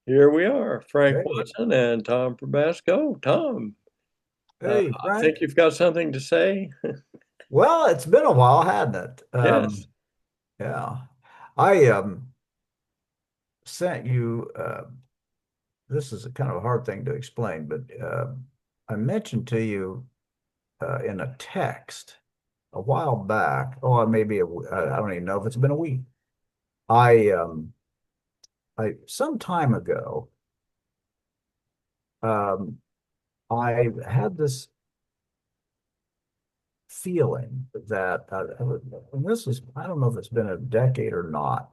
Here we are, Frank Hey, Watson and Tom Probasco. Tom, hey, I think Frank. you've got something to say. Well, it's been a while, hadn't it? Yes. Yeah. I sent you this is a kind of a hard thing to explain, but I mentioned to you in a text a while back. Oh, maybe I don't even know if it's been a week. I I some time ago, um I had this feeling that and this is I don't know if it's been a decade or not.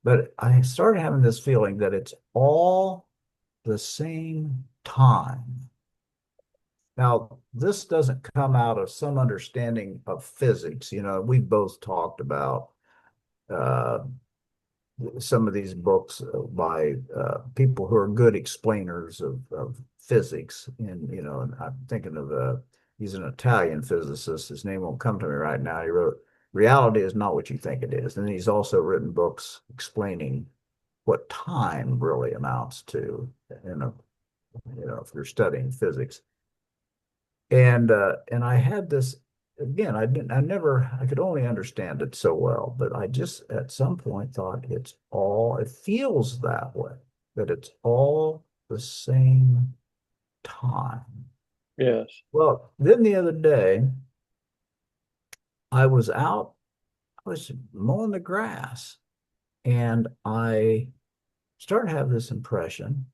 But I started having this feeling that it's all the same time. Now, this doesn't come out of some understanding of physics. You know, we both talked about uh, some of these books by people who are good explainers of physics. And I'm thinking of he's an Italian physicist. His name won't come to me right now. He wrote, "Reality is not what you think it is." And he's also written books explaining what time really amounts to in a if you're studying physics. And I had this again, I could only understand it so well, but I just at some point thought it feels that way, that it's all the same time. Yes. Well, then the other day I was out, I was mowing the grass, and I started to have this impression.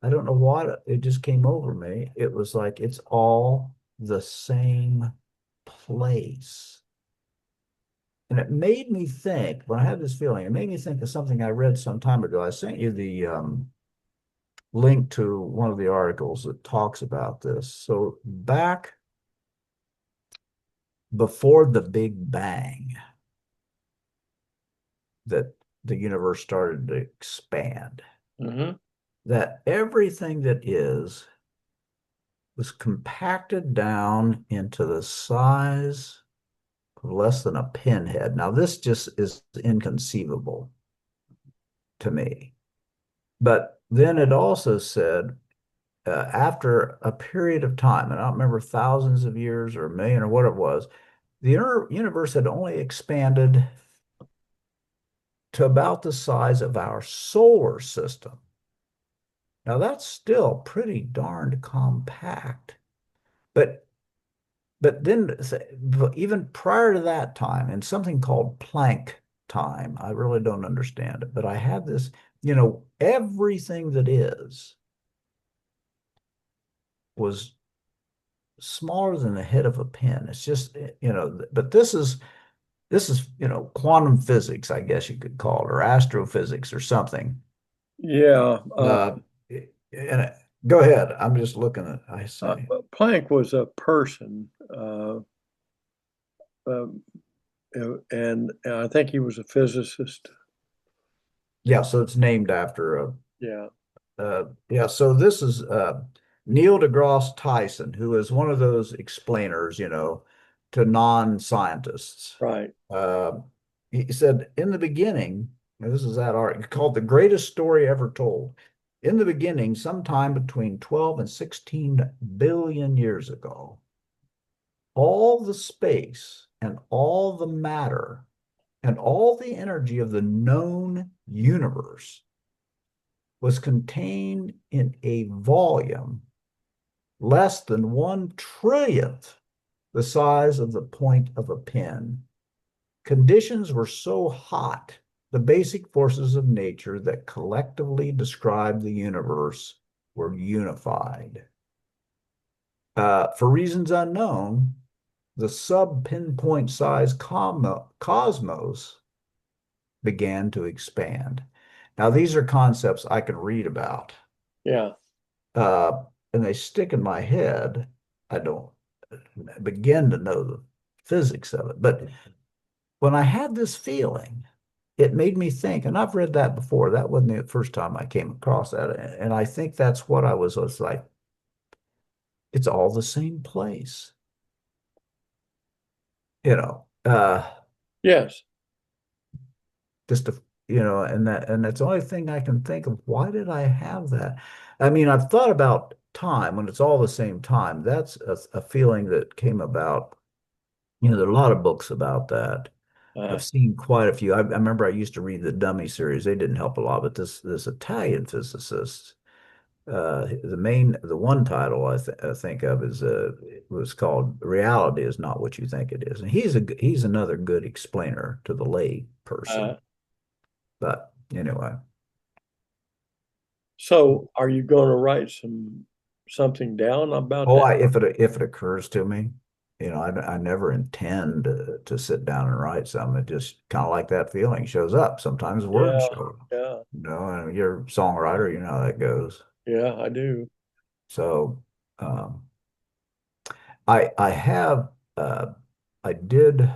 I don't know what it just came over me. It was like it's all the same place. And it made me think, when I had this feeling, it made me think of something I read some time ago. I sent you the link to one of the articles that talks about this. So back before the Big Bang, that the universe started to expand, Hmm. that everything that is was compacted down into the size less than a pinhead. Now, this just is inconceivable to me. But then it also said, after a period of time, and I don't remember thousands of years or a million or what it was, the universe had only expanded to about the size of our solar system. Now, that's still pretty darned compact. But But then, even prior to that time, in something called Planck time, I really don't understand it, but I had this, everything that is was smaller than the head of a pin. It's just, but this is quantum physics, I guess you could call it, or astrophysics or something. Yeah. Uh, and go ahead. I'm just looking at, I Uh, say, Planck was a person, um, and I think he was a physicist. yeah, so it's named after a Yeah. yeah, so this is Neil deGrasse Tyson, who is one of those explainers, to non-scientists. Right. Uh, he said, in the beginning, and this is that art called The Greatest Story Ever Told. In the beginning, sometime between 12 and 16 billion years ago, all the space and all the matter and all the energy of the known universe was contained in a volume less than 1 trillionth the size of the point of a pin. Conditions were so hot, the basic forces of nature that collectively describe the universe were unified. For reasons unknown, the sub pinpoint size cosmos began to expand. Now, these are concepts I can read about, Yeah. and they stick in my head. I don't begin to know the physics of it. But when I had this feeling, it made me think, and I've read that before. That wasn't the first time I came across that. And I think that's what I was like, it's all the same place, you know. Yes. Just a and that's the only thing I can think of. Why did I have that? I mean, I've thought about time when it's all the same time. That's a feeling that came about. There are a lot of books about that. Uh, I've seen quite a few. I remember I used to read the Dummy series. They didn't help a lot, but this Italian physicist, the one title I think of is was called "Reality is Not What You Think It Is," and he's another good explainer to the lay uh, person. But anyway, so are you going to write something down about that? if it occurs to me, I never intend to sit down and write something. It just kind of like that feeling shows up. Sometimes words Yeah, show up. yeah, And you're a songwriter, you know how that goes. yeah, I do. So um, I have I did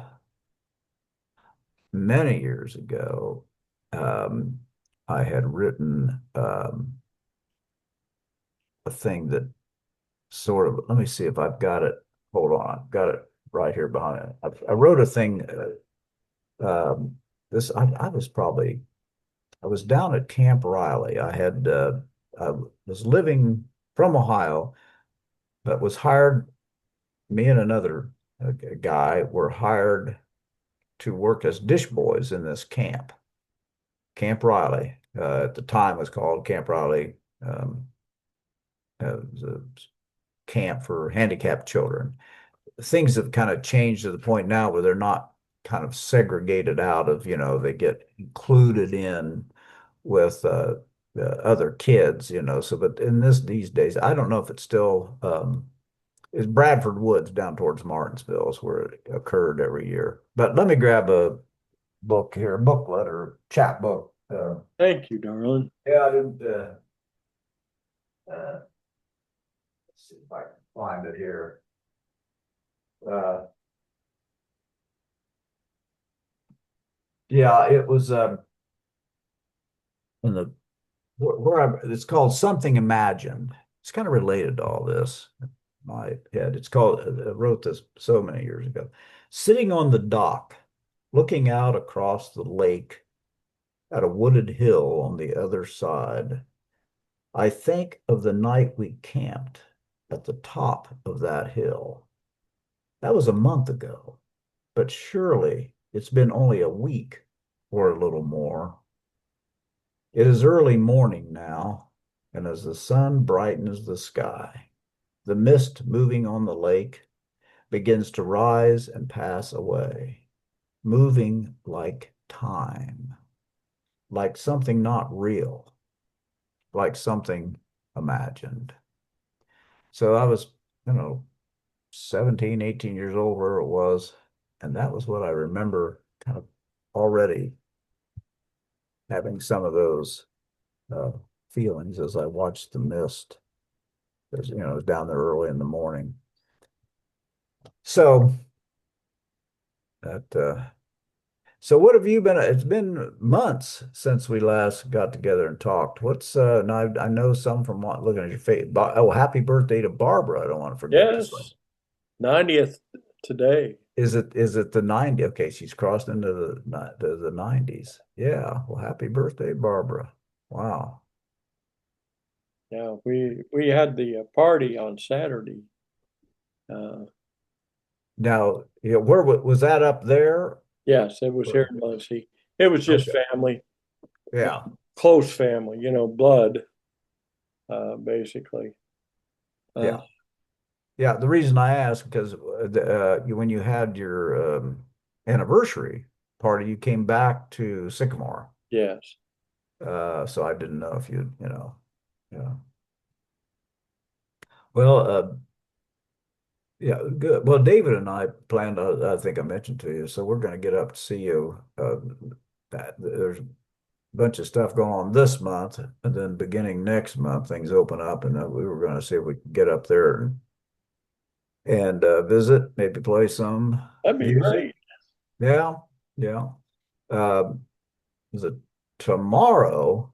many years ago. Um, I had written a thing that sort of. Let me see if I've got it. Hold on, I've got it right here behind it. I wrote a thing. This I was probably I was down at Camp Riley. I was living from Ohio, but was hired. Me and another guy were hired to work as dish boys in this camp, Camp Riley. At the time, was called Camp Riley. It was a camp for handicapped children. Things have kind of changed to the point now where they're not kind of segregated out of, they get included in with other kids, So, but in these days, I don't know if it's still is Bradford Woods down towards Martinsville is where it occurred every year. But let me grab a book here, a booklet or chapbook. Thank you, darling. Yeah, I didn't. Uh, let's see if I can find it here. Uh, yeah, it was in the it's called Something Imagined. It's kind of related to all this. My head. It's called. I wrote this so many years ago. Sitting on the dock, looking out across the lake at a wooded hill on the other side, I think of the night we camped at the top of that hill. That was a month ago, but surely it's been only a week or a little more. It is early morning now, and as the sun brightens the sky, the mist moving on the lake begins to rise and pass away, moving like time, like something not real, like something imagined. So I was, you know, 17, 18 years old, where it was. And that was what I remember kind of already having some of those uh, feelings as I watched the mist. Because, it was down there early in the morning. So that, so what have you been? It's been months since we last got together and talked. Now I know some from looking at your face. Oh, happy birthday to Barbara. I don't want to forget this one. Yes, 90th today. Is it the 90? Okay, she's crossed into the 90s. Yeah. Well, happy birthday, Barbara. Wow. Yeah, we had the party on Saturday. Uh, Now, where was that up there? yes, it was here in Muncie. It was just Okay. family, Yeah. close family, blood, basically. Uh, Yeah. Yeah. The reason I asked because when you had your anniversary party, you came back to Sycamore. yes. So I didn't know if yeah. Well, yeah, good. Well, David and I planned, I think I mentioned to you, so we're going to get up to see you. There's a bunch of stuff going on this month, and then beginning next month, things open up, and we were going to see if we could get up there and visit, maybe play some That'd be music. great. Yeah, yeah. Uh, the tomorrow,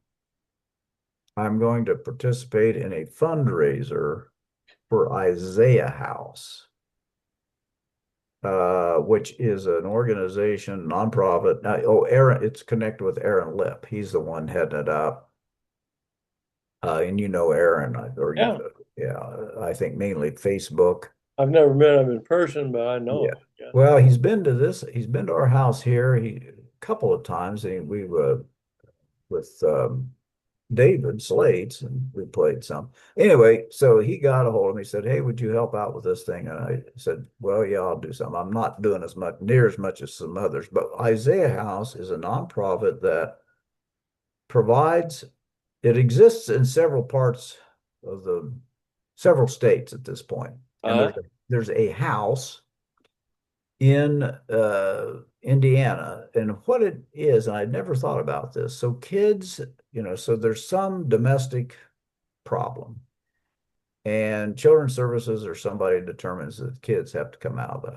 I'm going to participate in a fundraiser for Isaiah House. which is an organization, nonprofit. Aaron, it's connected with Aaron Lip. He's the one heading it up. And you know Aaron, or you've, Yeah, yeah, I think mainly Facebook. I've never met him in person, but I know Yeah. him. Yeah. Well, he's been to our house here a couple of times. We with David Slates, and we played some. Anyway, so he got a hold of me, said, "Hey, would you help out with this thing?" And I said, "Well, yeah, I'll do something. I'm not doing as much, near as much as some others, but Isaiah House is a nonprofit that provides, it exists in several parts of the several states at this point. And Uh, there's a house in Indiana. And what it is, and I'd never thought about this. So kids, so there's some domestic problem, and children's services or somebody determines that kids have to come out of the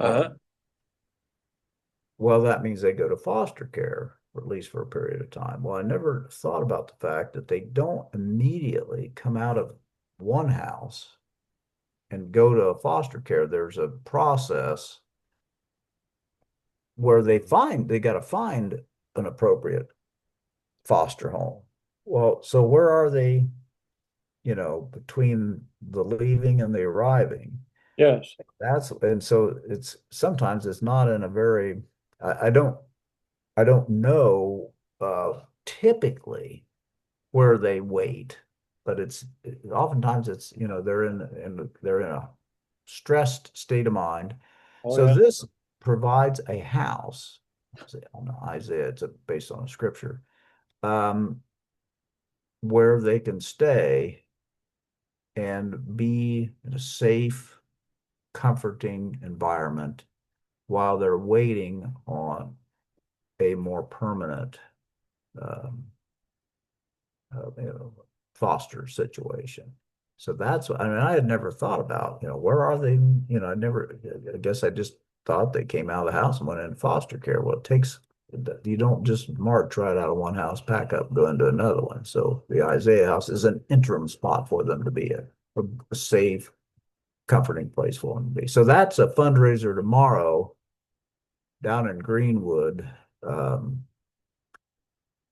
home. uh, Well, that means they go to foster care, or at least for a period of time. Well, I never thought about the fact that they don't immediately come out of one house and go to foster care. There's a process where they got to find an appropriate foster home. Well, so where are they, between the leaving and the arriving? yes. And so it's sometimes it's not in a very, I don't know typically where they wait, but oftentimes it's, they're in a stressed state of mind. Oh, So yeah. this provides a house. On Isaiah, it's based on a scripture, um, where they can stay and be in a safe, comforting environment while they're waiting on a more permanent um, foster situation. So that's what I mean. I had never thought about, where are they? I guess I just thought they came out of the house and went into foster care. Well, you don't just march right out of one house, pack up, go into another one. So the Isaiah house is an interim spot for them to be a safe, comforting place for them to be. So that's a fundraiser tomorrow down in Greenwood.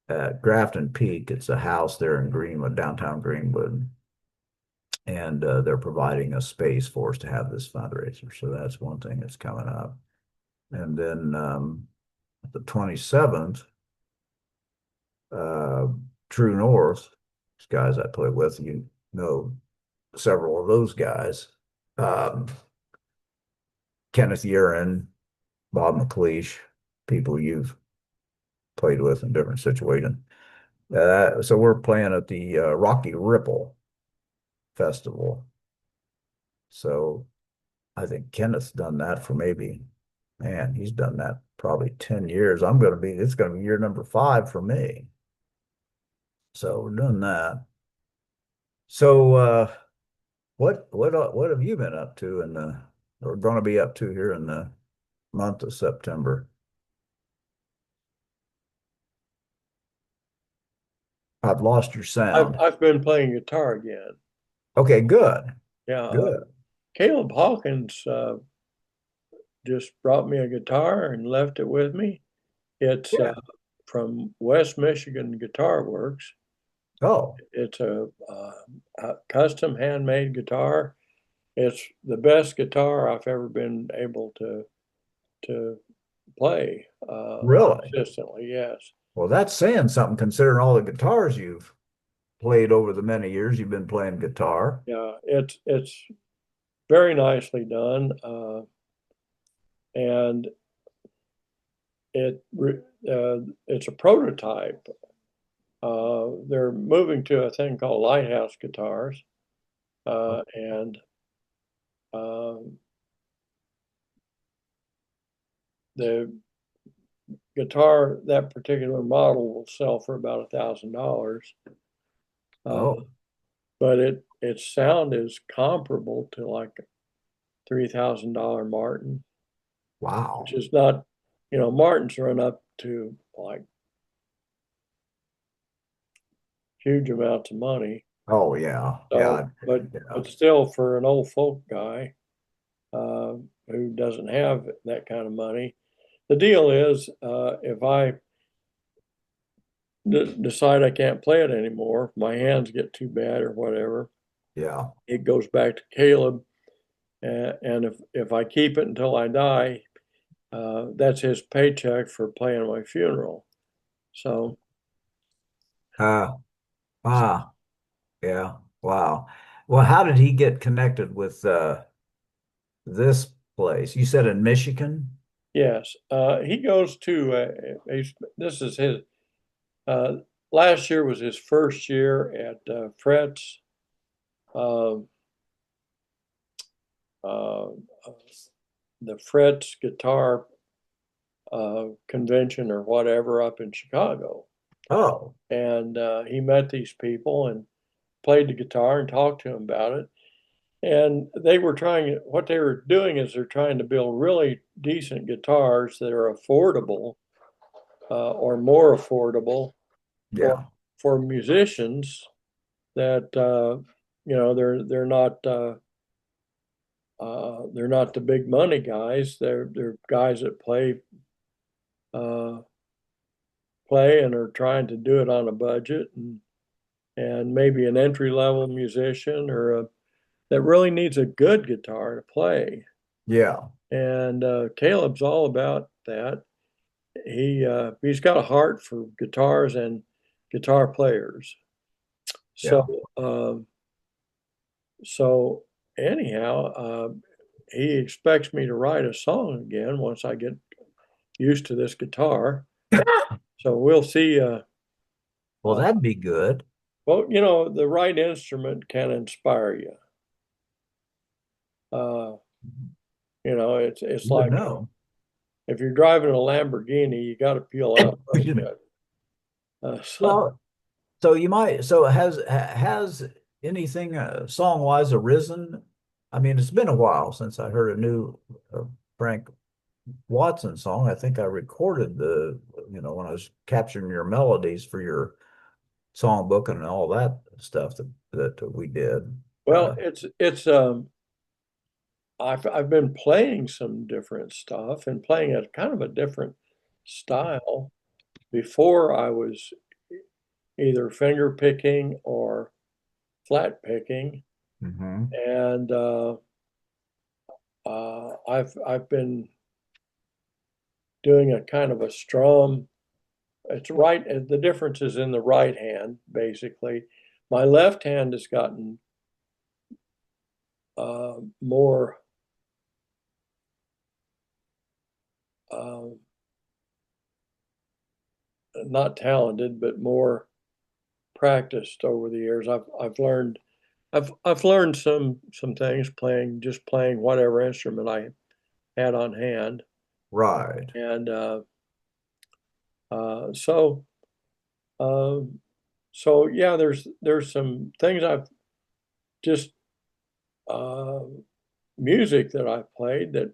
At Grafton Peak. It's a house there in Greenwood, downtown Greenwood, and they're providing a space for us to have this fundraiser. So that's one thing that's coming up. And then the 27th, uh, True North, these guys I play with, you know several of those guys. Um, Kenneth Urin, Bob McLeish, people you've played with in different situations. So we're playing at the Rocky Ripple Festival. So I think Kenneth's done that for maybe, man, he's done that probably 10 years. It's going to be year number 5 for me. So we're doing that. So, what have you been up to or going to be up to here in the month of September? I've lost your I've sound. I've been playing guitar again. Okay, good, Yeah. good. Caleb Hawkins just brought me a guitar and left it with me. It's Yeah. from West Michigan Guitar Works. Oh, It's a custom handmade guitar. It's the best guitar I've ever been able to play really? consistently. Yes. Well, that's saying something considering all the guitars you've played over the many years you've been playing guitar. Yeah. It's very nicely done, and it it's a prototype. They're moving to a thing called Lighthouse guitars, and um, the guitar, that particular model, will sell for about $1,000. Uh, Oh, but its sound is comparable to like a $3,000 Martin, which wow. is not, Martins run up to like huge amounts of money. Oh yeah. So, Yeah. but Yeah. but still, for an old folk guy, uh, who doesn't have that kind of money. The deal is, if I decide I can't play it anymore, my hands get too bad or whatever, Yeah. it goes back to Caleb. And if I keep it until I die, that's his paycheck for playing my funeral. So, Uh, ah, yeah. Wow. Well, how did he get connected with this place? You said in Michigan? yes, he goes to, this is his, uh, last year was his first year at Fret's, uh, uh, the Fret's guitar convention or whatever up in Chicago. Oh, And he met these people and played the guitar and talked to them about it. And they were trying, what they were doing is they're trying to build really decent guitars that are affordable or more affordable for yeah. musicians that they're not the big money guys. They're guys that uh, play and are trying to do it on a budget, and maybe an entry level musician that really needs a good guitar to play. Yeah. And Caleb's all about that. He's got a heart for guitars and guitar players. So Yeah. um, so anyhow, he expects me to write a song again once I get used to this guitar. So we'll see. Well, Uh, that'd be good. well, the right instrument can inspire you. Uh, it's Good to like know. if you're driving a Lamborghini, you got to peel out right good. So, Well, so you might, so has anything song-wise arisen? I mean, it's been a while since I heard a new Frank Watson song. I think I recorded when I was capturing your melodies for your songbook and all that stuff that we did. well, it's I've been playing some different stuff and playing a kind of a different style. Before I was either finger picking or flat picking, Hmm. and I've been doing a kind of a strum. It's right. The difference is in the right hand, basically. My left hand has gotten more uh, not talented, but more practiced over the years. I've learned some things playing whatever instrument I had on hand, Right. and uh, so uh, so yeah, there's some things I've just uh, music that I've played that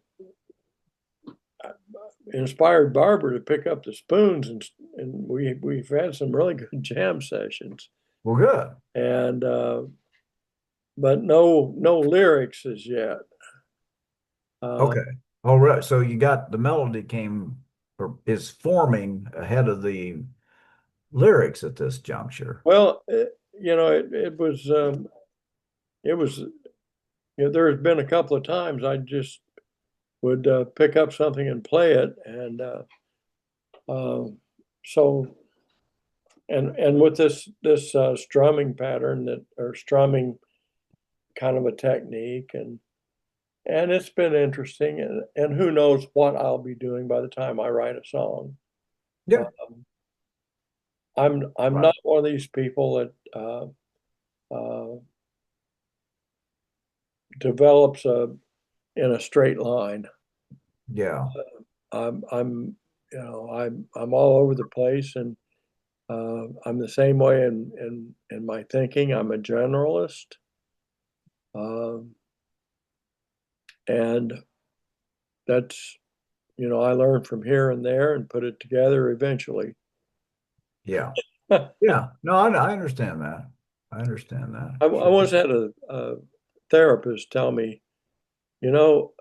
inspired Barbara to pick up the spoons, and we've had some really good jam sessions, Well, good. and but no lyrics as yet. Uh, Okay. All right. So you got the melody came or is forming ahead of the lyrics at this juncture. well, it was there has been a couple of times I just would pick up something and play it, and uh, so and with this strumming pattern that or strumming kind of a technique, and it's been interesting, and who knows what I'll be doing by the time I write a song. Yeah. Um, I'm Right. not one of these people that uh, develops in a straight line. Yeah. I'm I'm all over the place, and I'm the same way in my thinking. I'm a generalist, um, and that's I learn from here and there and put it together eventually. Yeah. I, Yeah. No, I understand that. I understand that. I Sure. once had a therapist tell me, you know,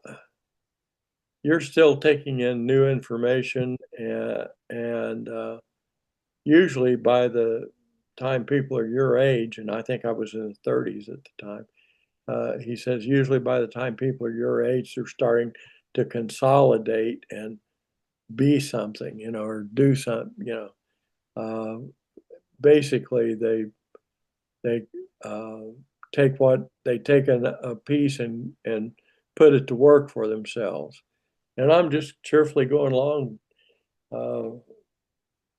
you're still taking in new information, and usually by the time people are your age, and I think I was in the 30s at the time, he says usually by the time people are your age, they're starting to consolidate and be something, or do something. Uh, Basically, they uh, take a piece and put it to work for themselves. And I'm just cheerfully going along, uh,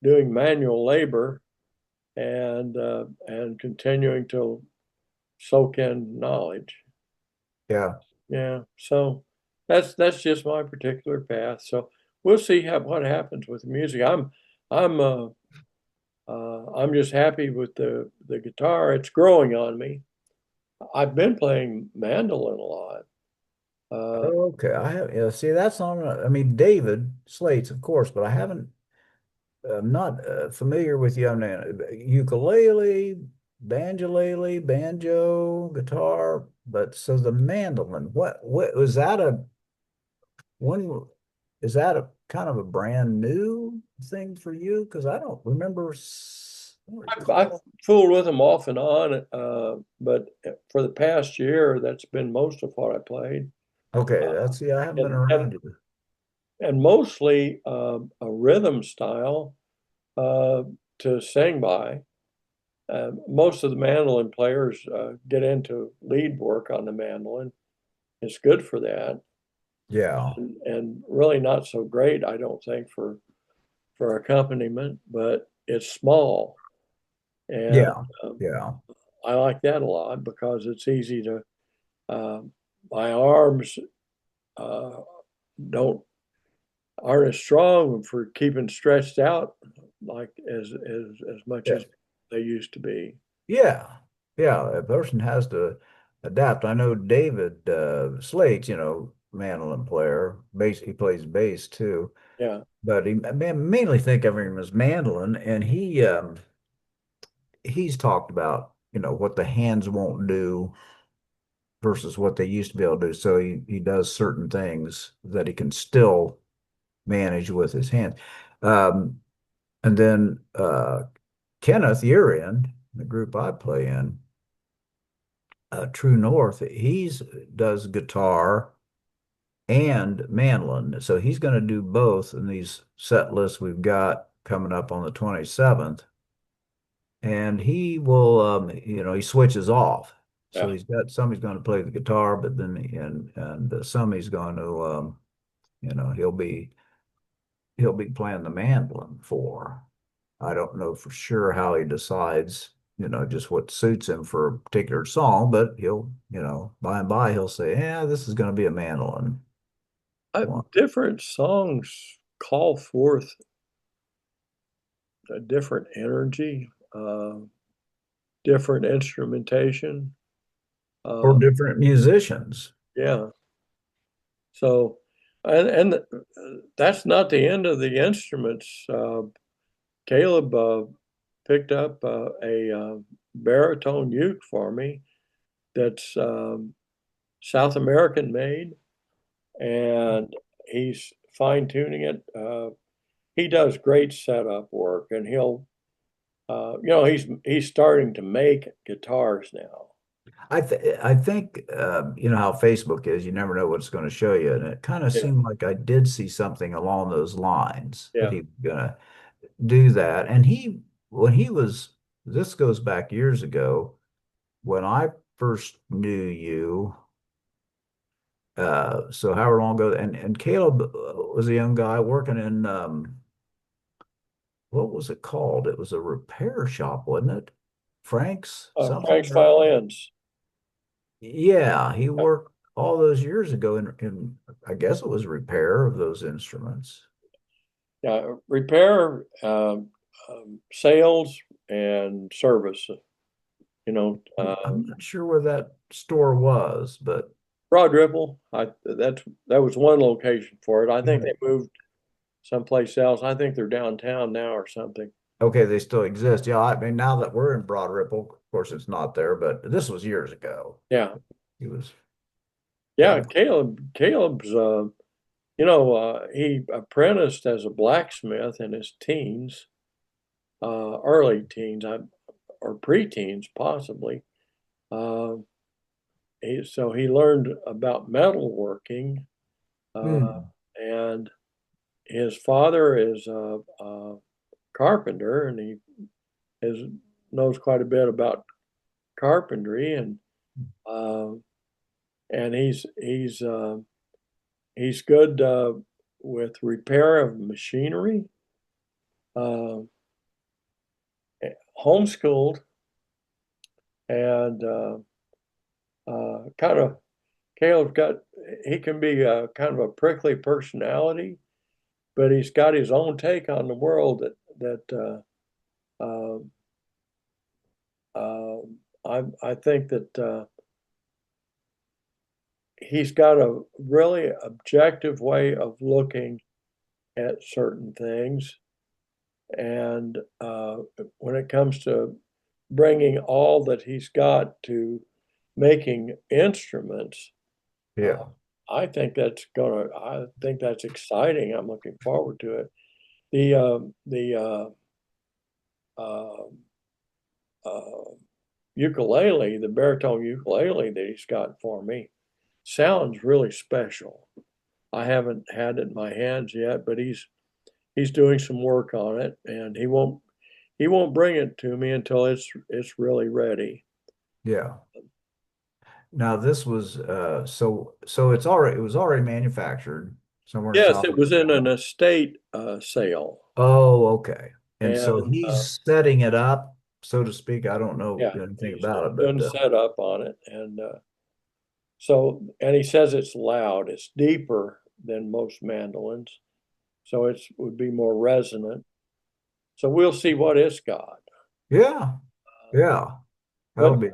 doing manual labor and continuing to soak in knowledge. Yeah. Yeah, so that's just my particular path. So we'll see what happens with the music. I'm I'm just happy with the guitar. It's growing on me. I've been playing mandolin a lot. Uh, Okay. I have, yeah, see, that's on, I mean, David Slates, of course, but I haven't, I'm not familiar with you on ukulele, banjolele, banjo, guitar, but so the mandolin, what was that when, is that a kind of a brand new thing for you? Because I don't remember, I don't I've recall. fooled with them off and on, but for the past year, that's been most of what I played. Okay, Uh, that's, yeah, I haven't been and around and you. and mostly a rhythm style uh, to sing by. Most of the mandolin players get into lead work on the mandolin. It's good for that, Yeah, and really not so great, I don't think, for accompaniment. But it's small, and yeah, um, yeah, I like that a lot because it's easy to. Uh, my arms uh, don't aren't as strong for keeping stretched out like as much yeah. as they used to be. Yeah, yeah, a person has to adapt. I know David Slates, mandolin player, bass, he plays bass too, Yeah. but I mainly think of him as mandolin, and he's talked about, what the hands won't do versus what they used to be able to do. So he does certain things that he can still manage with his hands. Um, and then Kenneth, you're in the group I play in. True North, he's does guitar and mandolin. So he's going to do both in these set lists we've got coming up on the 27th. And he will, he switches off. So Yeah. he's got some he's going to play the guitar, but then some he's going to, he'll be playing the mandolin for. I don't know for sure how he decides, just what suits him for a particular song, but he'll, by and by he'll say, yeah, this is going to be a mandolin one. Different songs call forth a different energy, different instrumentation. Or Uh, different musicians. yeah. So, and that's not the end of the instruments. Caleb picked up a baritone uke for me that's South American made, and he's fine tuning it. He does great setup work, and he's starting to make guitars now. I think you know how Facebook is, you never know what it's going to show you. And it kind of Yeah, seemed like I did see something along those lines that yeah. he was gonna do that. And when he was, this goes back years ago, when I first knew you, so however long ago, and Caleb was a young guy working in what was it called? It was a repair shop, wasn't it? Frank's Frank's something or other. violins. Yeah, he Yeah, worked all those years ago in I guess it was repair of those instruments. yeah. Repair, sales, and service. You know, I'm not sure where that store was, but Broad Ripple. That was one location for it. I think yeah. they moved someplace else. I think they're downtown now or something. Okay, they still exist. Yeah, I mean now that we're in Broad Ripple, of course it's not there, but this was years ago. Yeah, He was yeah. getting Caleb's. he apprenticed as a blacksmith in his teens, early teens, or pre-teens possibly. Uh, so he learned about metalworking, Hmm. and his father is a carpenter, and he is knows quite a bit about carpentry, uh, and he's good with repair of machinery. Uh, Homeschooled, and kind of Caleb's got he can be kind of a prickly personality, but he's got his own take on the world uh, uh, I think that he's got a really objective way of looking at certain things. And when it comes to bringing all that he's got to making instruments, uh, Yeah. I think that's exciting. I'm looking forward to it. The uh, uh, ukulele, the baritone ukulele that he's got for me, sounds really special. I haven't had it in my hands yet, but he's doing some work on it, and he won't bring it to me until it's really ready. Yeah. Now this was so it was already manufactured somewhere in Yes, South it was in an Alabama. estate sale, Oh, okay. And so and he's setting it up, so to speak. I don't know yeah, anything he's about it, doing but the setup on it, and he says it's loud. It's deeper than most mandolins, so it would be more resonant. So we'll see what it's got. yeah, yeah, that'll But be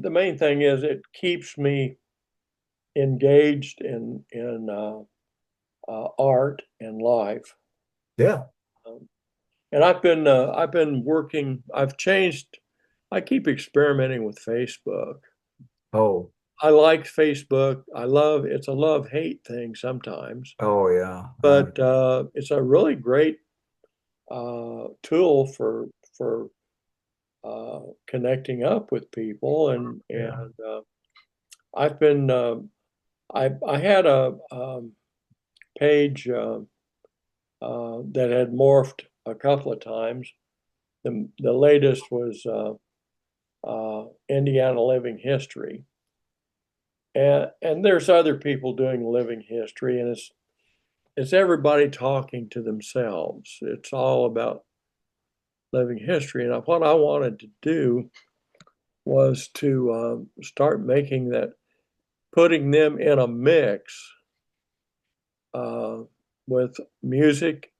the main thing is it keeps me engaged in art and life. yeah. Um, and I've been working. I've changed. I keep experimenting with Facebook. Oh, I like Facebook. It's a love hate thing sometimes, oh yeah. but it's a really great tool for connecting up with people, Yeah. and I've been I had a page that had morphed a couple of times. The latest was Indiana Living History, and there's other people doing living history, and it's everybody talking to themselves. It's all about living history, and what I wanted to do was to start making that, putting them in a mix uh, with music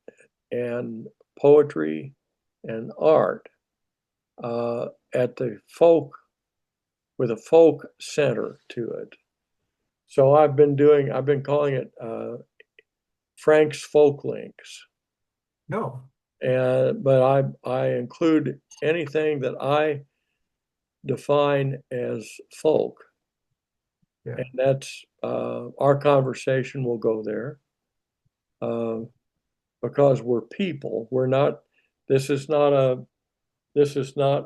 and poetry and art uh, at the folk with a folk center to it. So I've been calling it Frank's Folk Links, No. and but I include anything that I define as folk, Yeah. and that's our conversation will go there uh, because we're people. We're not. This is not a. This is not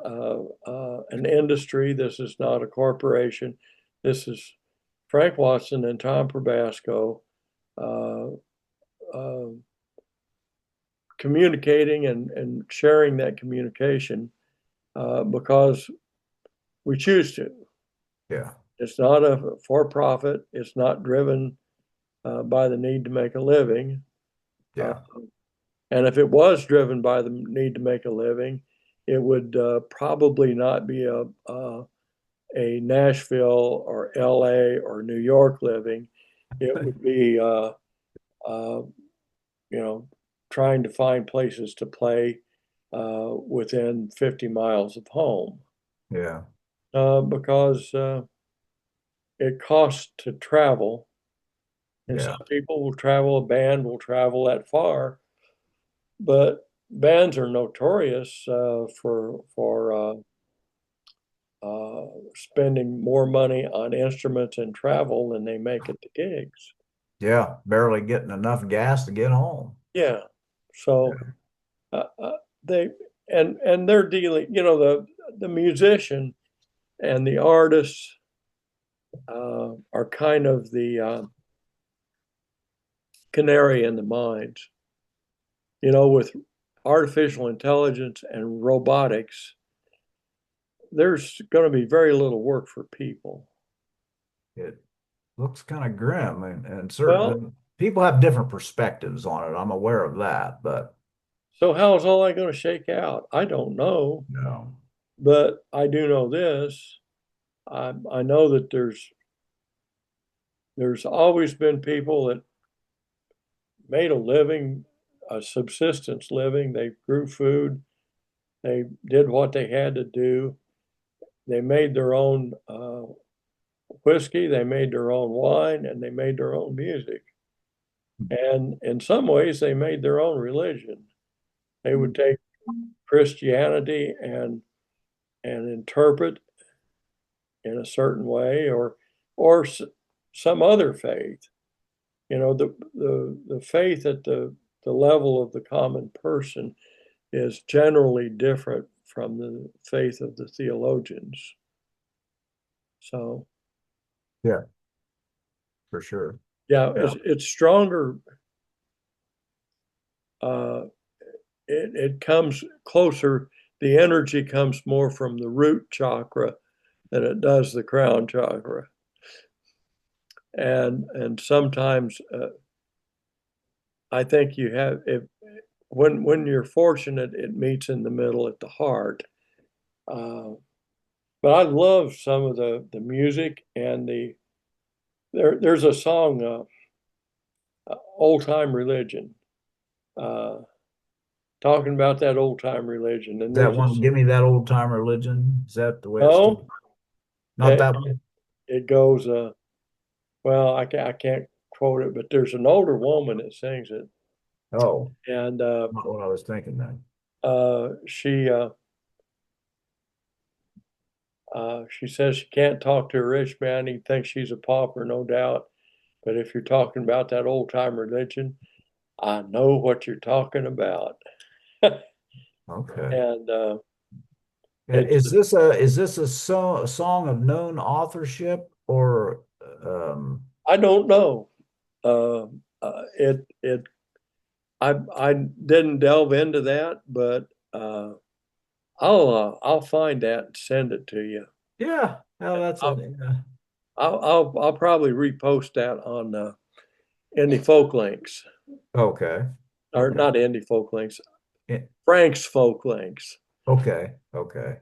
an industry. This is not a corporation. This is Frank Watson and Tom Probasco uh, uh, communicating and sharing that communication because we choose to. Yeah. It's not a for profit, it's not driven by the need to make a living. Uh, Yeah. and if it was driven by the need to make a living, it would probably not be a Nashville or LA or New York living. It would be, uh, you know, trying to find places to play within 50 miles of home Yeah. because it costs to travel. And Yeah. some people will travel, a band will travel that far, but bands are notorious for spending more money on instruments and travel than they make at the gigs. Yeah, barely getting enough gas to get home. Yeah. So they and they're dealing, the musician and the artists are kind of the canary in the mines. With artificial intelligence and robotics, there's going to be very little work for people. It looks kind of grim, and Well, certain people have different perspectives on it. I'm aware of that, but so how is all that going to shake out? I don't know, no. but I do know this. I know that there's always been people that made a living, a subsistence living. They grew food. They did what they had to do. They made their own whiskey. They made their own wine, and they made their own music. And in some ways, they made their own religion. They would take Christianity and interpret in a certain way, or some other faith. The faith at the level of the common person is generally different from the faith of the theologians. So Yeah, for sure. yeah, Yeah. it's stronger. Uh, it comes closer. The energy comes more from the root chakra than it does the crown chakra. And sometimes I think you have if when you're fortunate, it meets in the middle at the heart. Uh, but I love some of the music and there's a song, Old Time Religion, uh, talking about that old time religion. And That there's one, this, give me that old time religion. Is that the way it's no, still? Not it, that one? it goes, well, I can't quote it, but there's an older woman that sings it. Oh, And not what I was thinking then. she says she can't talk to a rich man. He thinks she's a pauper, no doubt. But if you're talking about that old time religion, I know what you're talking about. Okay. And it's Is this a song of known authorship or I don't know. Uh, it I didn't delve into that, but I'll find that and send it to you. yeah, no, that's it. I'll Yeah. I'll probably repost that on Indie Folk Links, Okay. or Okay. not Indie Folk Links, Eh, Frank's Folk Links. okay. Okay.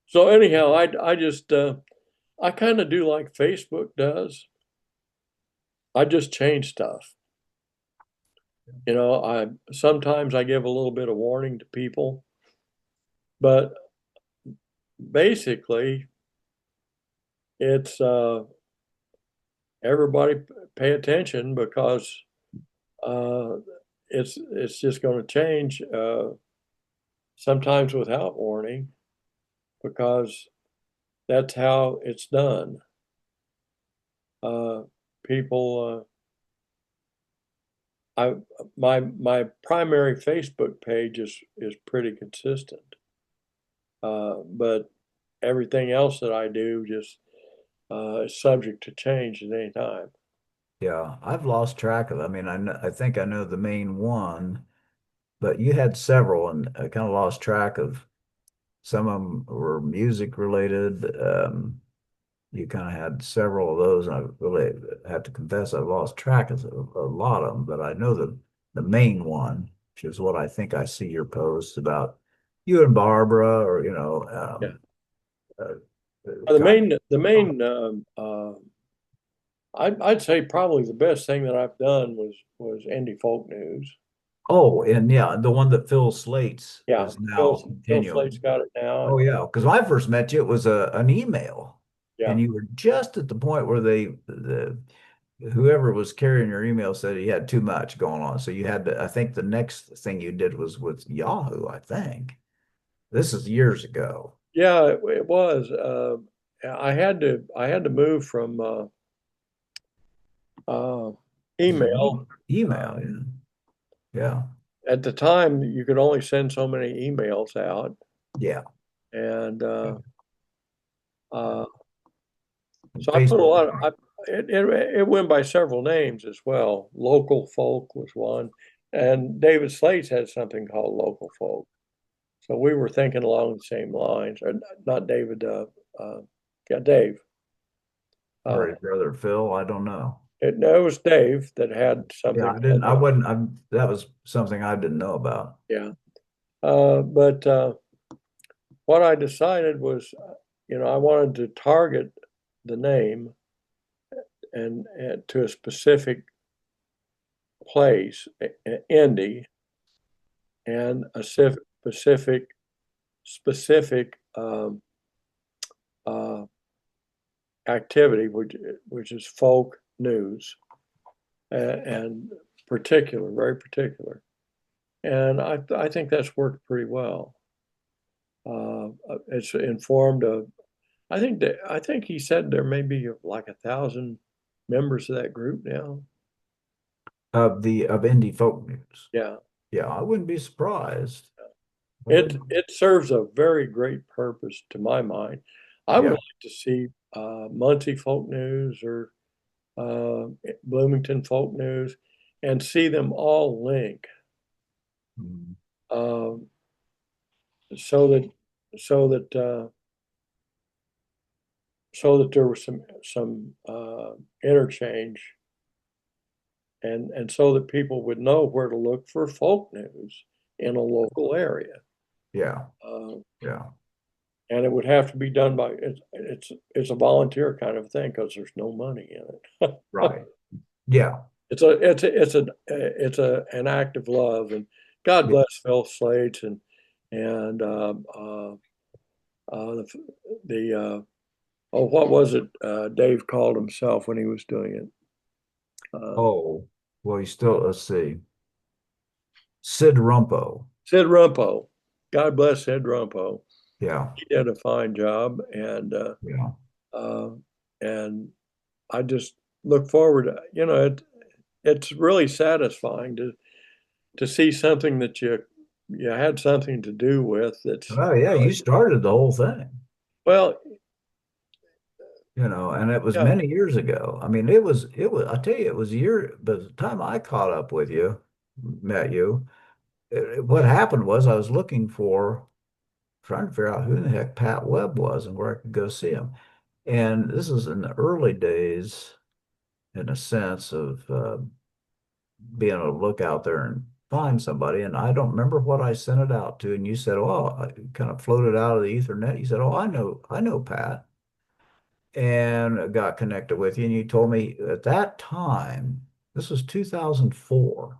So anyhow, I just I kind of do like Facebook does. I just change stuff. I sometimes I give a little bit of warning to people, but basically it's everybody pay attention because uh, it's just going to change sometimes without warning because that's how it's done. Uh, people, I my primary Facebook page is pretty consistent, but everything else that I do just is subject to change at any time. Yeah, I've lost track of. I mean, I think I know the main one, but you had several, and I kind of lost track of. Some of them were music related. You kind of had several of those, and I really have to confess I've lost track of a lot of them. But I know the main one, which is what I think I see your posts about you and Barbara, or Yeah. uh, The kind main I'd say probably the best thing that I've done was indie folk news. Oh, and yeah, the one that Phil Slates Yeah, is now Phil Slate's continuing. got it now, Oh and yeah, because when I first met you, it was an email, yeah, and you were just at the point where the whoever was carrying your email said he had too much going on. So you had to, I think the next thing you did was with Yahoo, I think. This is years ago. yeah, it was. I had to move from. email. Email, yeah. Yeah. At the time, you could only send so many emails out, Yeah. and uh, And so I put a Facebook. lot of. It went by several names as well. Local folk was one, and David Slates had something called Local Folk. So we were thinking along the same lines, or not David. Yeah, Dave. Or Uh, his brother Phil, I don't know. no, it was Dave that had Yeah, something I called didn't, I wasn't, I, that was something I didn't know about. yeah. But what I decided was, I wanted to target the name and to a specific place, Indy, and a specific uh, activity, which is folk news and particular, very particular. And I think that's worked pretty well. It's informed of. I think he said there may be like 1,000 members of that group now. Of indie folk news. Yeah, Yeah, I wouldn't be surprised. I it wouldn't. it serves a very great purpose to my mind. I would Yeah. like to see Muncie Folk News or uh, Bloomington Folk News and see them all link Mm. uh, so that so that uh, so that there was some interchange and so that people would know where to look for folk news in a local area. Yeah. Uh, Yeah. and it would have to be done by it's a volunteer kind of thing because there's no money in it. Right. Yeah. It's an act of love, and God Yeah. bless Phil Slates and the oh, what was it Dave called himself when he was doing it? Oh, well, you still, let's see. Sid Rumpo. Sid Rumpo. God bless Sid Rumpo. Yeah. He did a fine job, Yeah. uh, and I just look forward to, it's really satisfying to see something that you had something to do with that's Oh, yeah. You really, started the whole thing, well, and it was yeah, many years ago. I mean, I tell you, it was a year, by the time I caught up with you, met you, what happened was I was looking for, trying to figure out who the heck Pat Webb was and where I could go see him. And this is in the early days, in a sense of being able to look out there and find somebody. And I don't remember what I sent it out to. And you said, "Oh," I kind of floated out of the Ethernet. You said, "Oh, I know Pat," and got connected with you. And you told me at that time, this was 2004.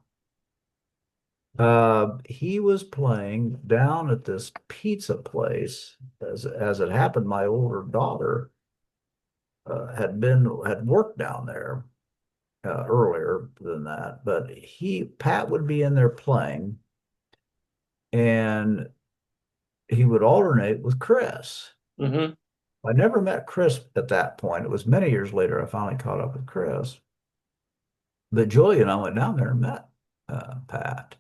He was playing down at this pizza place. As it happened, my older daughter had worked down there earlier than that, but Pat would be in there playing, and he would alternate with Chris. hmm I never met Chris at that point. It was many years later I finally caught up with Chris. But Julie and I went down there and met Pat.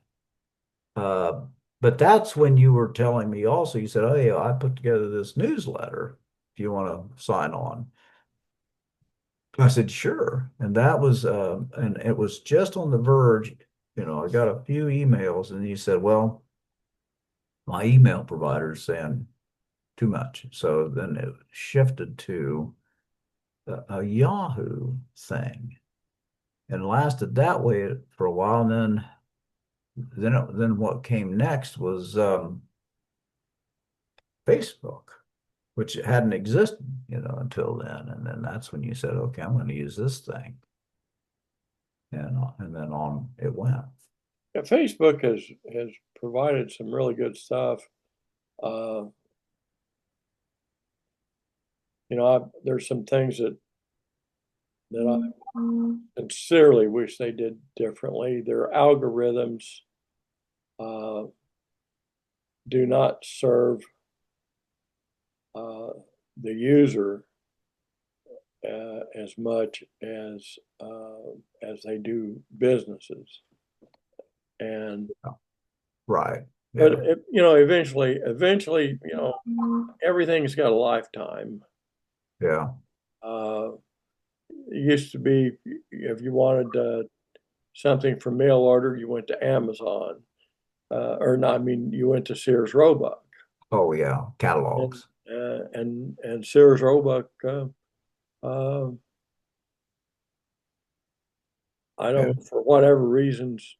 Uh, but that's when you were telling me also, you said, "Oh, yeah, I put together this newsletter if you want to sign on." I said, "Sure." And it was just on the verge. I got a few emails, and you said, "Well, my email provider is saying too much." So then it shifted to a Yahoo thing and lasted that way for a while. And then what came next was Facebook, which hadn't existed, until then. And then that's when you said, "Okay, I'm going to use this thing." And then on it went. Yeah, Facebook has provided some really good stuff. Uh, there's some things that I sincerely wish they did differently. Their algorithms uh, do not serve uh, the user as much as they do businesses. And Right. but Yeah. eventually, everything's got a lifetime. Yeah. Uh, it used to be if you wanted something for mail order, you went to Amazon, or not. I mean, you went to Sears Roebuck, Oh, yeah. and Catalogs. and Sears Roebuck. Uh, I Yeah. don't, for whatever reasons,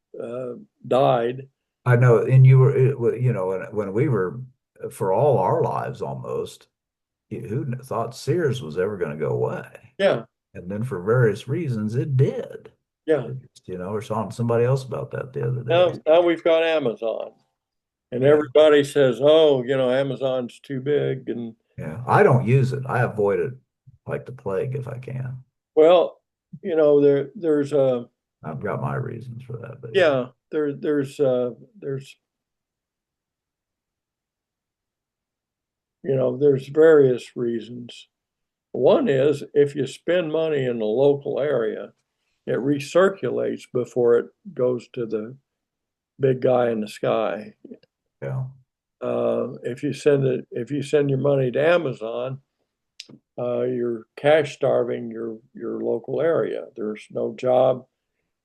died. I know. And you were, when we were, for all our lives almost, who thought Sears was ever going to go away? Yeah, And then for various reasons, it did. yeah. We're talking to somebody else about that the other day. Now we've got Amazon, and Yeah. everybody says, "Oh, Amazon's too big." And Yeah. I don't use it. I avoid it like the plague if I can. well, there's a I've got my reasons for that, but yeah. yeah, there's there's various reasons. One is if you spend money in the local area, it recirculates before it goes to the big guy in the sky. Yeah. If you send your money to Amazon, you're cash starving your local area. There's no job,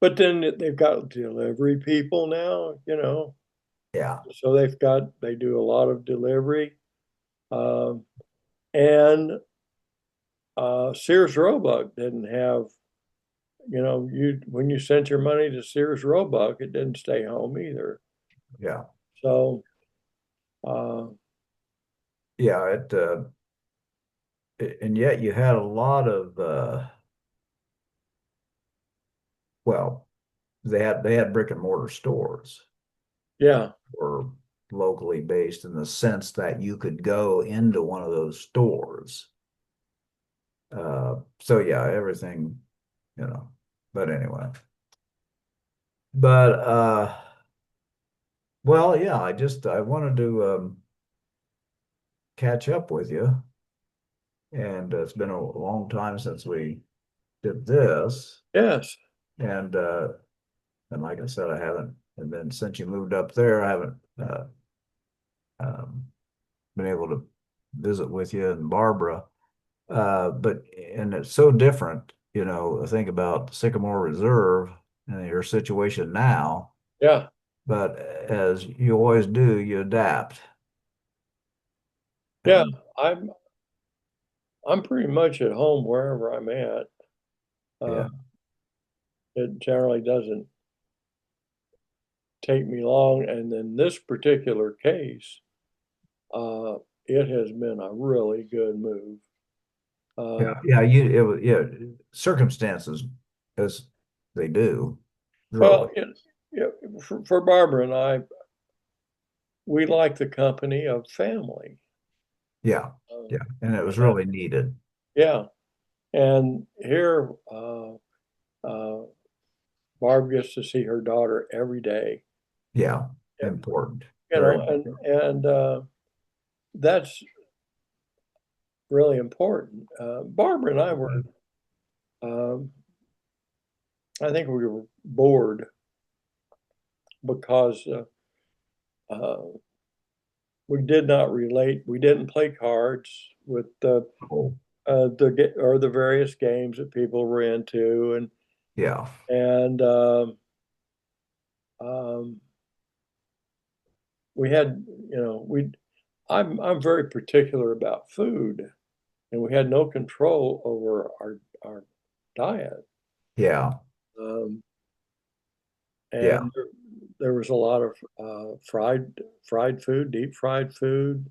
but then they've got delivery people now, Yeah. so they do a lot of delivery, um, and Sears Roebuck didn't have, you when you sent your money to Sears Roebuck, it didn't stay home either. Yeah. So uh, Yeah. And yet you had a lot of, well, they had brick and mortar stores yeah, were locally based in the sense that you could go into one of those stores. So yeah, everything, you know. But anyway. But well, yeah, I wanted to catch up with you, and it's been a long time since we did this, yes, and like I said, I haven't, and then since you moved up there, I haven't um, been able to visit with you and Barbara. But and it's so different, think about Sycamore Reserve and your situation now. yeah, But as you always do, you adapt. yeah. And I'm I'm pretty much at home wherever I'm at. yeah, Uh, it generally doesn't take me long, and in this particular case, uh, it has been a really good move. Uh, yeah, circumstances as they do drove well, it. for Barbara and I, we like the company of family. Yeah, Uh, yeah, and it was and, really needed. yeah, and here, uh, Barb gets to see her daughter every day. Yeah, And, important, very important. that's really important. Barbara and I were, um, I think we were bored because uh, we did not relate. We didn't play cards with Oh, the various games that people were into, yeah, and um, we had, we. I'm very particular about food, and we had no control over our diet. yeah, Um, yeah, and there was a lot of fried food, deep fried food,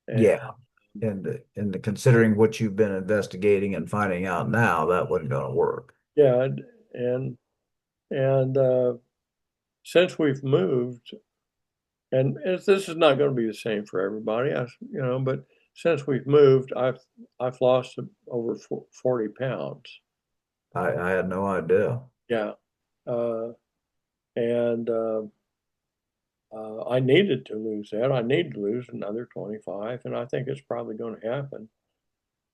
and yeah. And considering what you've been investigating and finding out now, that wasn't going to work. yeah, and and since we've moved, and this is not going to be the same for everybody, but since we've moved, I've lost over 40 pounds. I had no idea. Yeah, uh, and I needed to lose that. I need to lose another 25, and I think it's probably going to happen.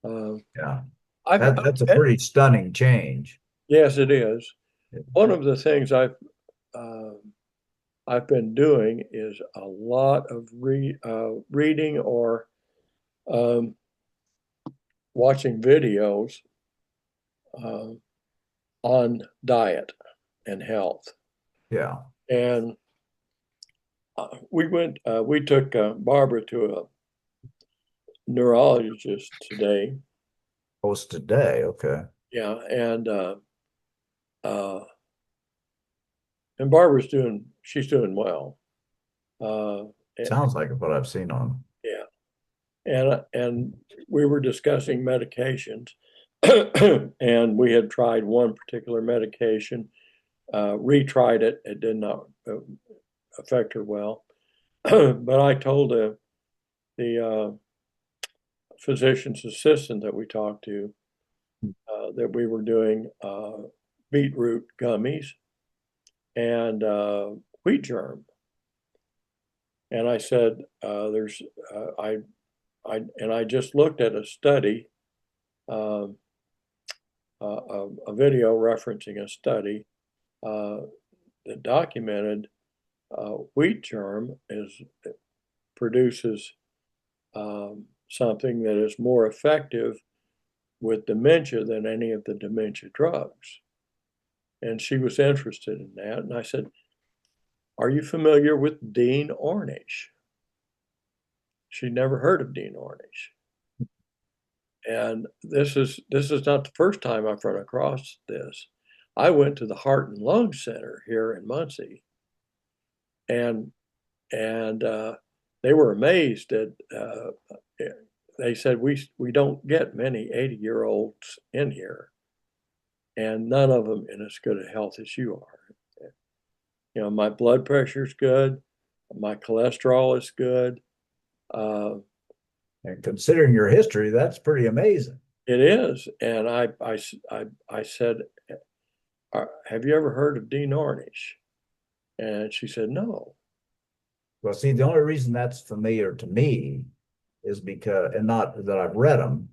Uh, Yeah. I've That's a been, pretty stunning change. yes, it is. One of the things uh, I've been doing is a lot of reading or um, watching videos uh, on diet and health. Yeah. And we took Barbara to a neurologist today. Post today. Okay. Yeah, uh, and Barbara's she's doing well. Uh, and, Sounds like what I've seen on. yeah, and we were discussing medications, and we had tried one particular medication, retried it. It did not affect her well. But I told the physician's assistant that we talked to that we were doing beetroot gummies and wheat germ. And I said, "There's I just looked at a study, um, a video referencing a study uh, that documented wheat germ produces something that is more effective with dementia than any of the dementia drugs." And she was interested in that. And I said, "Are you familiar with Dean Ornish?" She'd never heard of Dean Ornish. And this is not the first time I've run across this. I went to the Heart and Lung Center here in Muncie, and and they were amazed at. They said we don't get many 80-year-olds in here, and none of them in as good a health as you are. You know, my blood pressure's good, my cholesterol is good. Uh, And considering your history, that's pretty amazing. it is, and I said, "Have you ever heard of Dean Ornish?" And she said, "No." Well, see, the only reason that's familiar to me is because, and not that I've read them,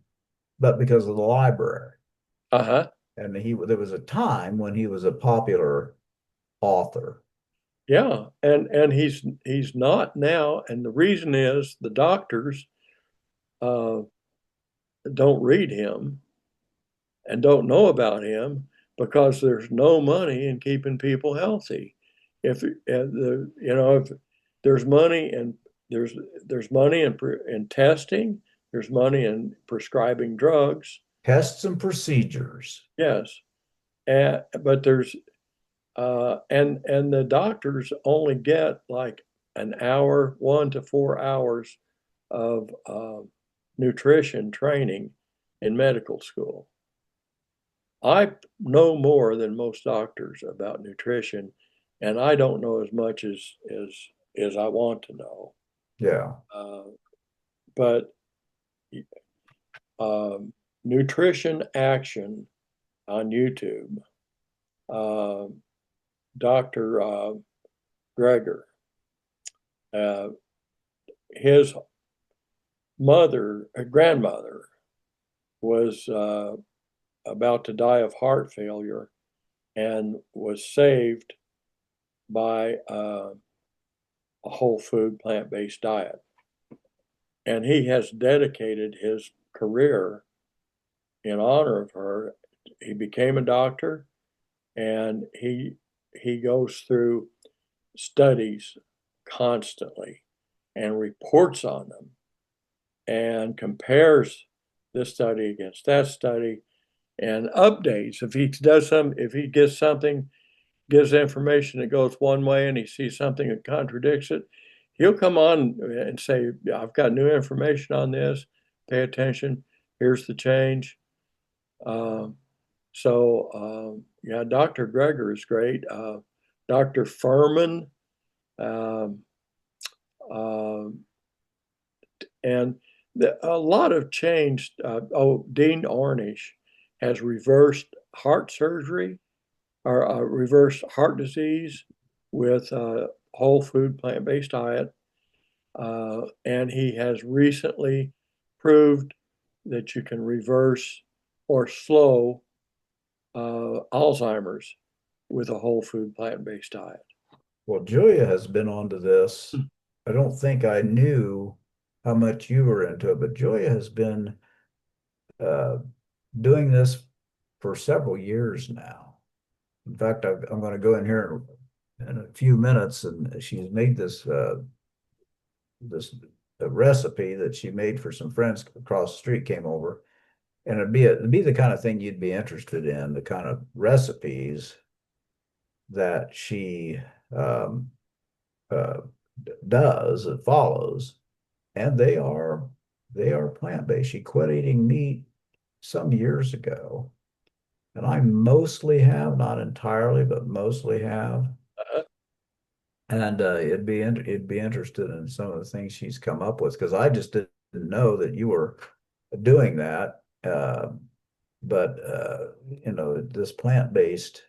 but because of the library. Uh-huh. And there was a time when he was a popular author. Yeah, and he's not now, and the reason is the doctors uh, don't read him and don't know about him because there's no money in keeping people healthy. If if there's money and there's there's money in testing, there's money in prescribing drugs. Tests and procedures. Yes, but there's and the doctors only get like an hour, 1 to 4 hours of nutrition training in medical school. I know more than most doctors about nutrition, and I don't know as much as I want to know. Yeah. Uh, but nutrition action on YouTube, uh, Dr. Greger, uh, his grandmother was about to die of heart failure and was saved by a whole food plant-based diet. And he has dedicated his career in honor of her. He became a doctor, and he goes through studies constantly and reports on them and compares this study against that study and updates. If he gets something, gives information that goes one way and he sees something that contradicts it, he'll come on and say, "I've got new information on this. Pay attention. Here's the change." Um, yeah, Dr. Greger is great. Dr. Furman, um, um, and a lot of change. Dean Ornish has reversed heart surgery or reversed heart disease with whole food plant-based diet. And he has recently proved that you can reverse or slow Alzheimer's with a whole food plant-based diet. Well, Julia has been onto this. I don't think I knew how much you were into it, but Julia has been uh, doing this for several years now. In fact, I'm going to go in here in a few minutes, and she's made this recipe that she made for some friends across the street came over, and it'd be the kind of thing you'd be interested in, the kind of recipes that she um, uh, does and follows, and they are plant-based. She quit eating meat some years ago, and I mostly have, not entirely, but mostly have. Uh, And it'd be interested in some of the things she's come up with because I just didn't know that you were doing that. But this plant-based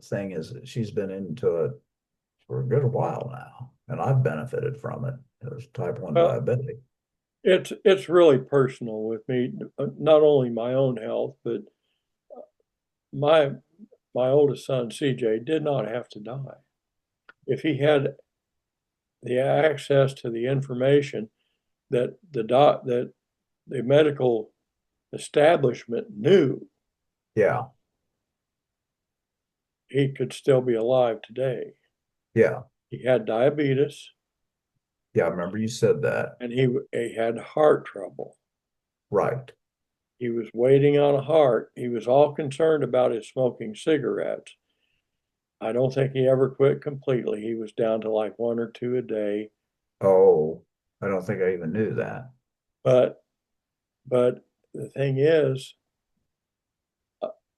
thing is she's been into it for a good while now, and I've benefited from it as type 1 well, diabetic. it's really personal with me, not only my own health, but my my oldest son CJ did not have to die. If he had the access to the information that the medical establishment knew, Yeah, he could still be alive today. yeah, He had diabetes yeah. I remember you said that. and he had heart trouble. Right. He was waiting on a heart. He was all concerned about his smoking cigarettes. I don't think he ever quit completely. He was down to like one or two a day. Oh, I don't think I even knew that. But but the thing is,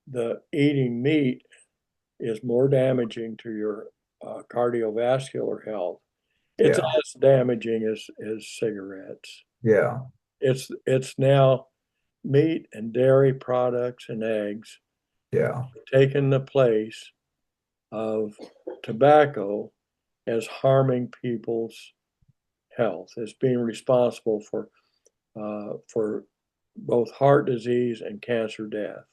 the eating meat is more damaging to your cardiovascular health. It's Yeah, as damaging as cigarettes. yeah, It's now meat and dairy products and eggs yeah, taking the place of tobacco as harming people's health, as being responsible for both heart disease and cancer death.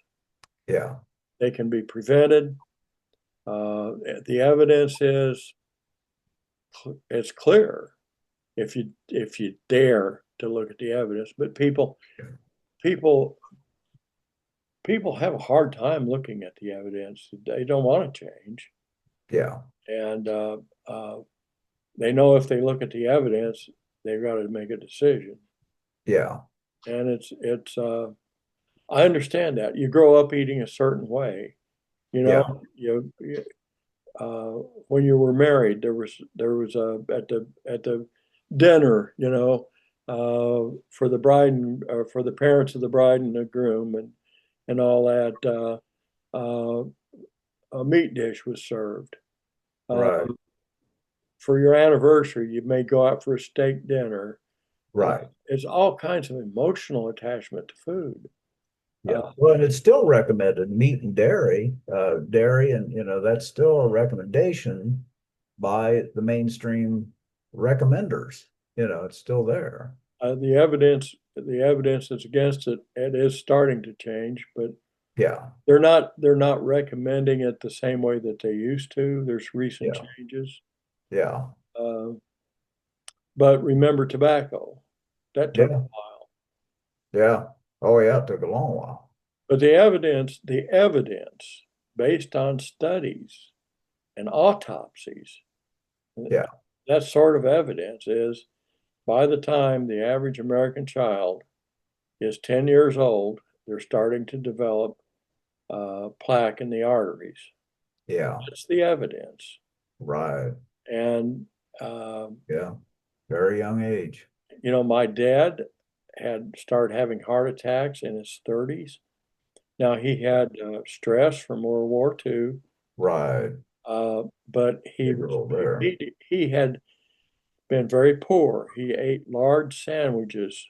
yeah, They can be prevented. Uh, the evidence is it's clear if you dare to look at the evidence. But people people have a hard time looking at the evidence. They don't want to change, yeah, and uh, they know if they look at the evidence, they've got to make a decision. yeah, And it's I understand that you grow up eating a certain way. You know, yeah, when you were married, there was a at the dinner, for the bride and for the parents of the bride and the groom and all that. A meat dish was served. right, For your anniversary, you may go out for a steak dinner. right. It's all kinds of emotional attachment to food. Yeah. Uh, Well, and it's still recommended meat and dairy, and that's still a recommendation by the mainstream recommenders. It's still there. the evidence that's against it, it is starting to change, but Yeah, they're not recommending it the same way that they used to. There's recent yeah, changes. yeah, Uh, but remember tobacco, that took a yeah, while. yeah. Oh, yeah, it took a long while. But the evidence based on studies and autopsies, Yeah, that sort of evidence is by the time the average American child is 10 years old, they're starting to develop plaque in the arteries. yeah, That's the evidence. right. And, um, Yeah, very young age. my dad had started having heart attacks in his 30s. Now, he had stress from World War II, Right. but he Big was role there. he had been very poor. He ate large sandwiches.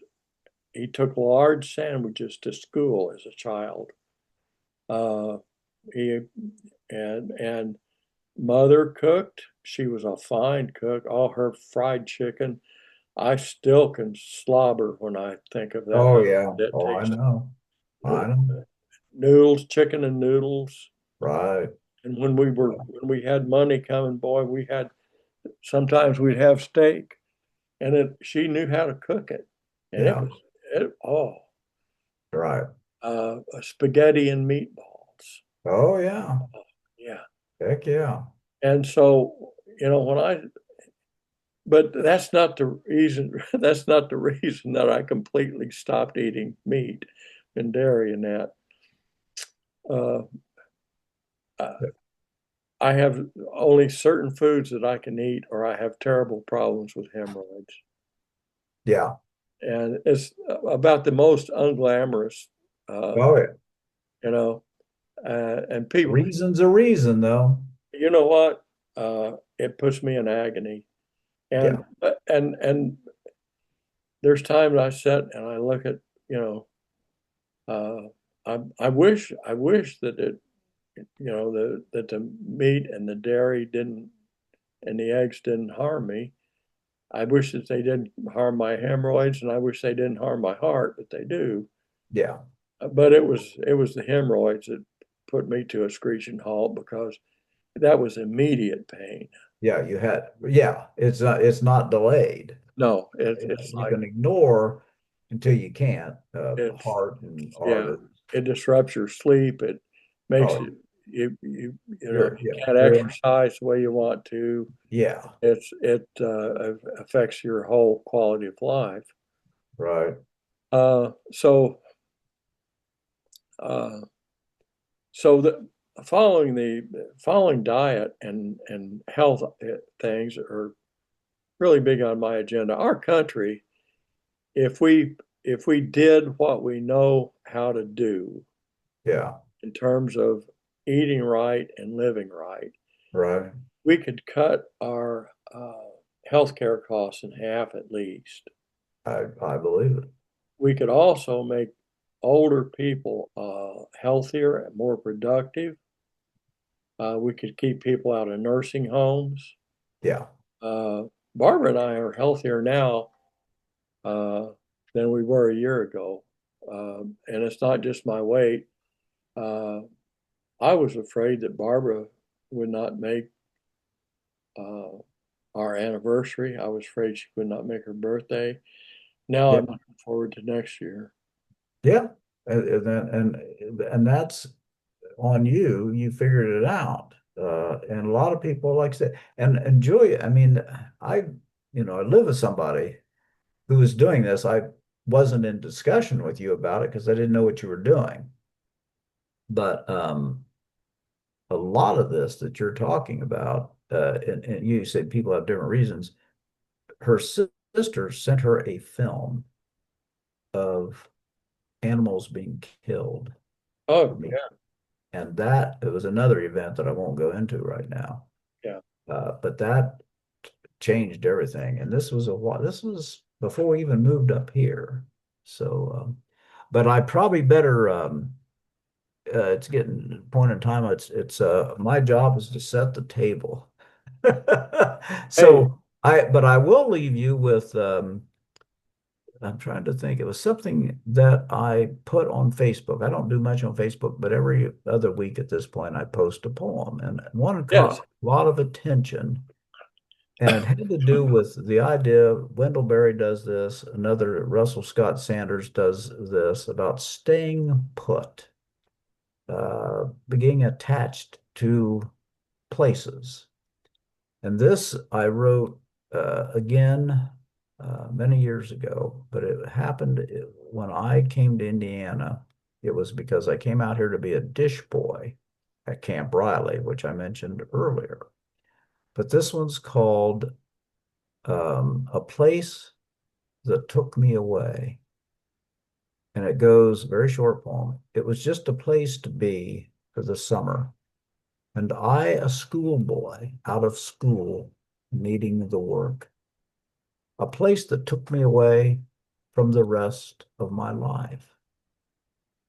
He took large sandwiches to school as a child. Uh, he and mother cooked. She was a fine cook. All her fried chicken. I still can slobber when I think of that. Oh, yeah. It Oh, I tastes know. uh, I know. noodles, chicken and noodles. Right. And when we had money coming, boy, we had sometimes we'd have steak, and she knew how to cook it, and it Yeah. was it oh Right. spaghetti and meatballs. Oh yeah. Yeah, Heck yeah. and so when I but that's not the reason. That's not the reason that I completely stopped eating meat and dairy and that. Uh, I have only certain foods that I can eat, or I have terrible problems with hemorrhoids. Yeah. And it's about the most unglamorous, uh, Oh yeah. you know. And people, Reason's a reason though. you know what? It puts me in agony. Yeah. And there's times I sit and I look at, you know, I wish that that the meat and the dairy didn't and the eggs didn't harm me. I wish that they didn't harm my hemorrhoids, and I wish they didn't harm my heart, but they do. Yeah. But it was the hemorrhoids that put me to a screeching halt because that was immediate pain. Yeah. Yeah. It's not delayed. No, it's You like can ignore until you can't, it's heart and yeah, arteries. it disrupts your sleep. It makes Oh, it you yeah, can't exercise the way you want to. yeah, It affects your whole quality of life. right. Uh, so uh, so the following diet and health things are really big on my agenda. Our country, if we did what we know how to do Yeah, in terms of eating right and living right, right. we could cut our healthcare costs in half at least. I believe it. We could also make older people healthier and more productive. We could keep people out of nursing homes. Yeah, Uh, Barbara and I are healthier now uh, than we were a year ago. And it's not just my weight. Uh, I was afraid that Barbara would not make uh, our anniversary. I was afraid she would not make her birthday. Now yeah, I'm looking forward to next year. yeah. And that's on you. You figured it out. And a lot of people, like I said, and Julia, I mean, I live with somebody who was doing this. I wasn't in discussion with you about it because I didn't know what you were doing. But a lot of this that you're talking about, and you said people have different reasons. Her sister sent her a film of animals being killed for Oh, me, yeah, and that it was another event that I won't go into right now. yeah. But that changed everything, and this was a while. This was before we even moved up here. So, but I probably better. It's getting point in time. It's my job is to set the table. Hey, But I will leave you with I'm trying to think. It was something that I put on Facebook. I don't do much on Facebook, but every other week at this point I post a poem, and one caught yes. a lot of attention. And it had to do with the idea Wendell Berry does this, another Russell Scott Sanders does this about staying put, being attached to places. And this I wrote again many years ago, but it happened when I came to Indiana. It was because I came out here to be a dish boy at Camp Riley, which I mentioned earlier. But this one's called A Place That Took Me Away. And it goes, very short poem. It was just a place to be for the summer. And I, a schoolboy out of school, needing the work. A place that took me away from the rest of my life.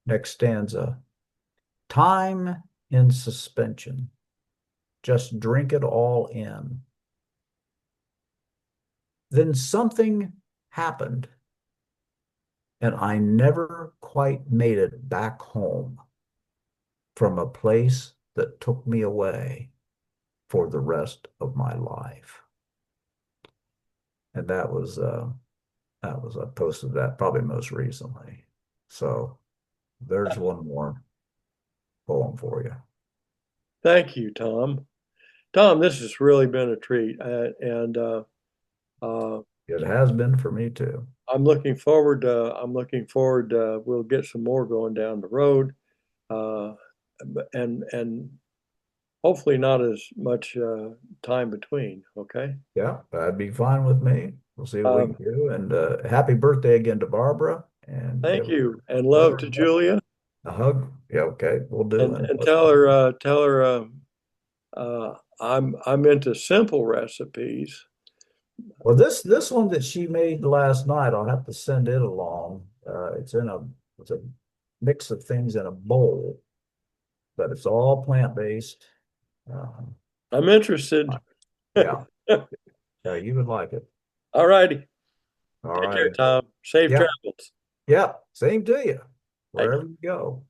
Next stanza. Time in suspension. Just drink it all in. Then something happened, and I never quite made it back home. from a place that took me away for the rest of my life. And I posted that probably most recently. So there's one more poem for you. Thank you, Tom. Tom, this has really been a treat, and uh, It has been for me too. I'm looking forward. I'm looking forward. We'll get some more going down the road, uh, and hopefully not as much time between. Okay. Yeah, that'd be fine with me. We'll see what we Um, can do. And happy birthday again to Barbara. And Thank you, and let love her to know. Julia, A hug. Yeah, okay, we'll do. and tell her I'm into simple recipes. Well, this one that she made last night, I'll have to send it along. It's a mix of things in a bowl, but it's all plant-based. Um, I'm interested. yeah, yeah, you would like it. All righty. All Take care, right. Tom. Safe Yeah, travels. yeah. Same to you, Thank wherever you go.